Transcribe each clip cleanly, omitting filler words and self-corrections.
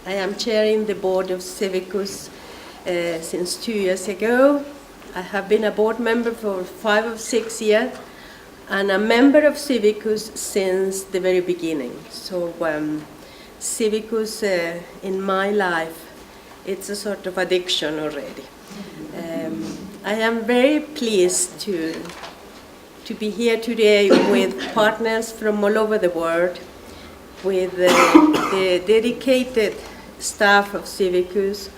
I am chairing the board of Civicus since 2 years ago. I have been a board member for 5 or 6 years and a member of Civicus since the very beginning. So Civicus in my life, it's a sort of addiction already. I am very pleased to be here today with partners from all over the world, with the dedicated staff of Civicus,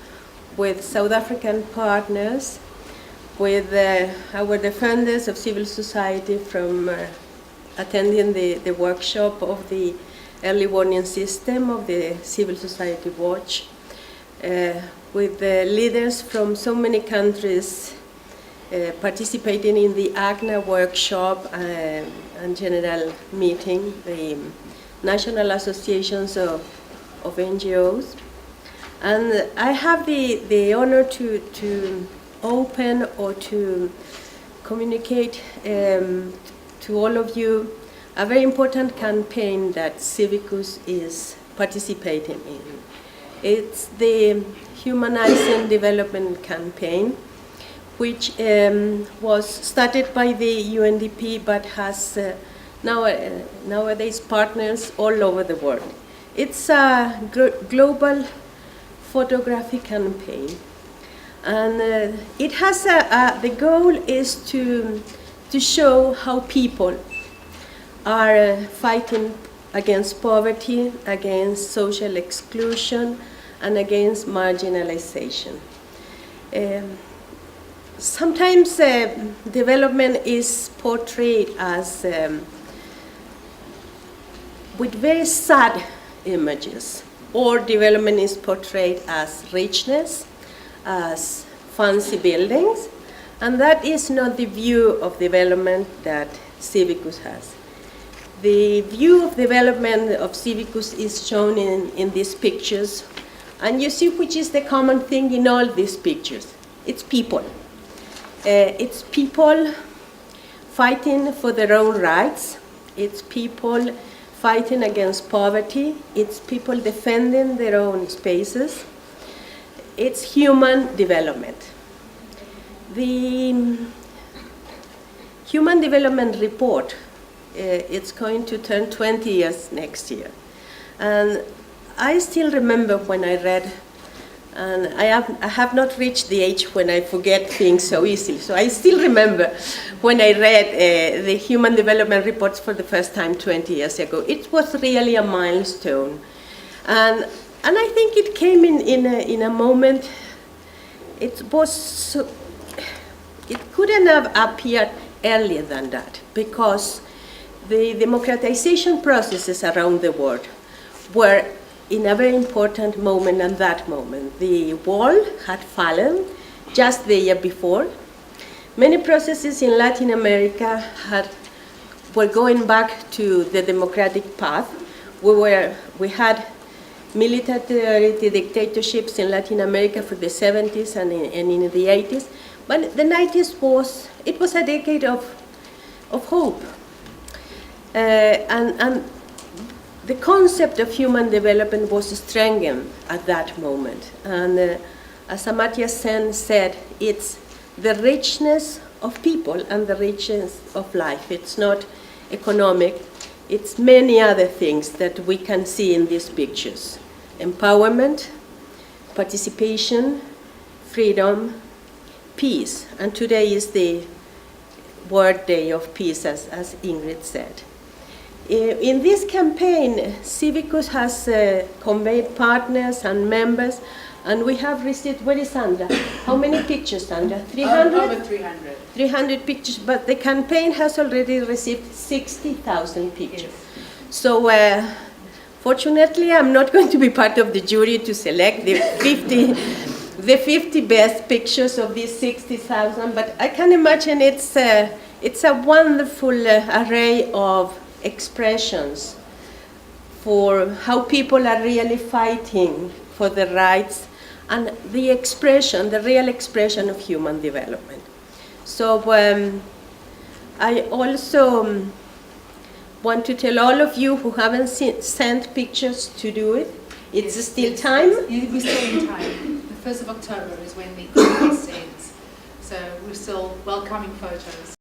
with South African partners, with our defenders of civil society from attending the workshop of the early warning system of the Civil Society Watch, with the leaders from so many countries participating in the AGNA workshop and general meeting, the National Associations of NGOs. And I have the honor to open or to communicate to all of you a very important campaign that Civicus is participating in. It's the Humanizing Development campaign, which was started by the UNDP but has nowadays partners all over the world. It's a global photographic campaign, and it has the goal is to show how people are fighting against poverty, against social exclusion, and against marginalization. Sometimes development is portrayed as with very sad images, or development is portrayed as richness, as fancy buildings, and that is not the view of development that Civicus has. The view of development of Civicus is shown in these pictures, and you see which is the common thing in all these pictures. It's people. It's people fighting for their own rights. It's people fighting against poverty. It's people defending their own spaces. It's human development. The Human Development Report, it's going to turn 20 years next year. And I still remember when I read, and I have not reached the age when I forget things so easily. So I still remember when I read the Human Development Reports for the first time 20 years ago. It was really a milestone. And I think it came in a moment, it couldn't have appeared earlier than that, because the democratization processes around the world were in a very important moment at that moment. The wall had fallen just the year before. Many processes in Latin America were going back to the democratic path. We had military dictatorships in Latin America for the 70s and in the 80s. But the 90s was a decade of hope. And the concept of human development was strengthened at that moment. And as Amartya Sen said, it's the richness of people and the richness of life. It's not economic. It's many other things that we can see in these pictures. Empowerment, participation, freedom, peace. And today is the World Day of Peace, as Ingrid said. In this campaign, Civicus has conveyed partners and members, and we have received, where is Sandra? How many pictures, Sandra? 300? Over 300. 300 pictures, but the campaign has already received 60,000 pictures. Yes. So fortunately, I'm not going to be part of the jury to select the 50 best pictures of these 60,000, but I can imagine it's a wonderful array of expressions for how people are really fighting for the rights and the real expression of human development. So I also want to tell all of you who haven't sent pictures to do it. It's still time? We're still in time. The 1st of October is when the contest ends. So we're still welcoming photos.